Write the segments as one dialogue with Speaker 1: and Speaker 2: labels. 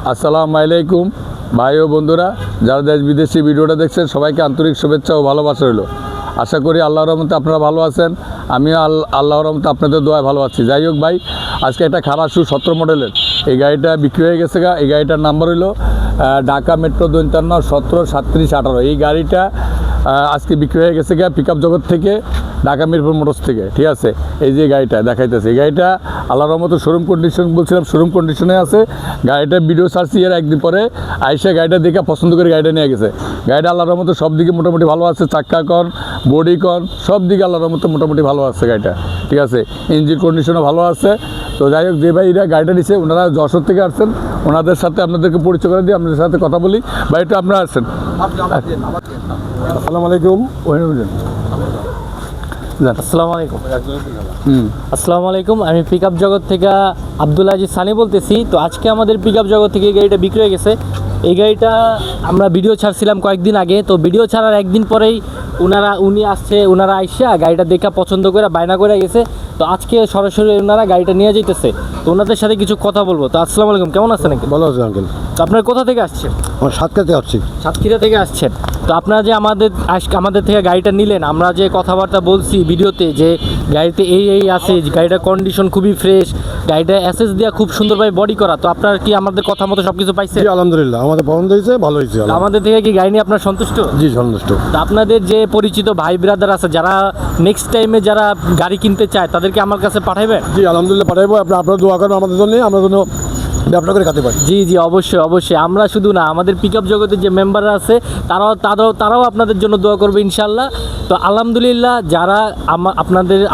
Speaker 1: আসসালামু আলাইকুম ভাই ও বন্ধুরা, যারা দেশ বিদেশি ভিডিওটা দেখছেন সবাইকে আন্তরিক শুভেচ্ছা ও ভালোবাসা রইল। আশা করি আল্লাহর রহমতে আপনারা ভালো আছেন, আমিও আল্লাহর রহমতে আপনাদের দোয়ায় ভালো আছি। যাই হোক ভাই, আজকে একটা খারাসু 17 মডেলের এই গাড়িটা বিক্রি হয়ে গেছে। এই গাড়িটার নাম্বার হইল ঢাকা মেট্রো 52 17 37 18। এই গাড়িটা আজকে বিক্রি হয়ে গেছে পিকআপ জগৎ থেকে, ঢাকা মিরপুর মোটরস থেকে। ঠিক আছে, এই যে গাড়িটা দেখাইতেছে, এই গাড়িটা আল্লাহর রহমতে শোরুম কন্ডিশন, বলছিলাম শোরুম কন্ডিশনে আছে। গাড়িটা ভিডিও ছাড়ছি এর একদিন পরে, আইসা গাড়িটা দেখে পছন্দ করে গাড়িটা নিয়ে গেছে। গাড়িটা আল্লাহর রহমতে সব দিকে মোটামুটি ভালো আছে, চাক্কা কন বডি কন সব দিকে আল্লাহর রহমতে মোটামুটি ভালো আছে গাড়িটা। ঠিক আছে, ইঞ্জিন কন্ডিশনও ভালো আছে। তো যাই হোক, যে ভাইরা গাড়িটা নিচ্ছে ওনারা যশোর থেকে আসছেন, ওনাদের সাথে আপনাদেরকে পরিচয় করে দিই, আপনাদের সাথে কথা বলি। ভাইটা আপনারা আসছেন।
Speaker 2: আসসালামু আলাইকুম।
Speaker 3: আসসালামু আলাইকুম। আসসালামু আলাইকুম, আমি পিকআপ জগৎ থেকে আব্দুল আজিজ সানি বলতেছি। তো আজকে আমাদের পিকআপ জগৎ থেকে এই গাড়িটা বিক্রি হয়ে গেছে। এই গাড়িটা আমরা ভিডিও ছাড়ছিলাম কয়েকদিন আগে, তো ভিডিও ছাড়ার একদিন পরেই ওনারা আইসা গাড়িটা দেখা পছন্দ করে বায়না করে গেছে। তো আজকে সরাসরি ওনারা গাড়িটা নিয়ে যাইতেছে, তো ওনাদের সাথে কিছু কথা বলবো। তো আসসালামু আলাইকুম, কেমন আছেন?
Speaker 2: ভালো আছে আঙ্কেল।
Speaker 3: তো আপনার কোথা থেকে আসছেন?
Speaker 2: আমার সাতক্ষীরাতে আসছি।
Speaker 3: সাতক্ষীরা থেকে আসছেন। তো আপনারা যে আমাদের থেকে গাড়িটা নিলেন, আমরা যে কথাবার্তা বলছি ভিডিওতে যে গাড়িতে এই আছে, গাড়িটার কন্ডিশন খুবই ফ্রেশ, গাড়িটা অ্যাসেস দেওয়া খুব সুন্দরভাবে বডি করা। তো আপনার কি আমাদের কথা মতো সব কিছু পাইছেন?
Speaker 2: আলহামদুলিল্লাহ, আমাদের পছন্দ হয়েছে, ভালো হয়েছে।
Speaker 3: আমাদের থেকে কি গাড়ি নিয়ে আপনার সন্তুষ্ট?
Speaker 2: জি, সন্তুষ্ট।
Speaker 3: তো আপনাদের যে পরিচিত ভাই ব্রাদার আছে যারা নেক্সট টাইমে যারা গাড়ি কিনতে চায়, তাদেরকে আমার কাছে পাঠাইবেন?
Speaker 2: জি আলহামদুলিল্লাহ পাঠাইবো। আপনারা দোয়া করেন আমাদের জন্য, আমরা যেন ব্যবসা করে খাতে পারি।
Speaker 3: জি জি, অবশ্যই অবশ্যই। আমরা শুধু না, আমাদের পিকআপ জগতের যে মেম্বাররা আছে তারাও আপনাদের জন্য দোয়া করবে ইনশাল্লাহ। তো আলহামদুলিল্লাহ,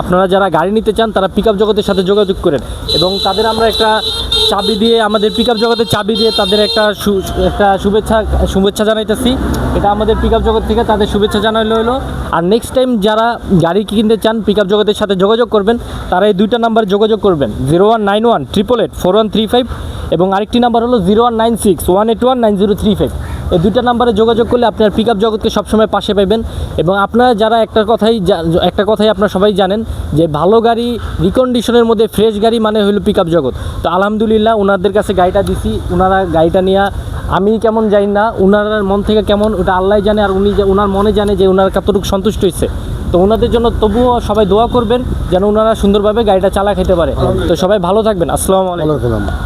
Speaker 3: আপনারা যারা গাড়ি নিতে চান তারা পিকআপ জগতের সাথে যোগাযোগ করেন, এবং তাদের আমরা একটা চাবি দিয়ে, আমাদের পিকআপ জগতের চাবি দিয়ে তাদের একটা শুভেচ্ছা জানাইতেছি। এটা আমাদের পিকআপ জগৎ থেকে তাদের শুভেচ্ছা জানাইলো হলো। আর নেক্সট টাইম যারা গাড়ি কিনতে চান পিকআপ জগতের সাথে যোগাযোগ করবেন, তারা এই দুইটা নাম্বারে যোগাযোগ করবেন, 0191 888 4135, এবং আরেকটি নাম্বার হলো 0196 181 9035। এই দুইটা নাম্বারে যোগাযোগ করলে আপনার পিকআপ জগৎকে সবসময় পাশে পাবেন। এবং আপনারা যারা একটা কথাই আপনারা সবাই জানেন যে ভালো গাড়ি, রিকন্ডিশনের মধ্যে ফ্রেশ গাড়ি মানে হলো পিকআপ জগৎ। তো আলহামদুলিল্লাহ, ওনাদের কাছে গাড়িটা দিছি, ওনারা গাড়িটা নিয়ে, আমি কেমন জানি না, ওনার মন থেকে কেমন ওটা আল্লাহ জানে, আর ওনার মনে জানে যে ওনার কতটুকু সন্তুষ্ট হয়েছে। তো ওনাদের জন্য তবুও সবাই দোয়া করবেন যেন ওনারা সুন্দরভাবে গাড়িটা চালা খেতে পারে। তো সবাই ভালো থাকবেন। আসসালামু আলাইকুম।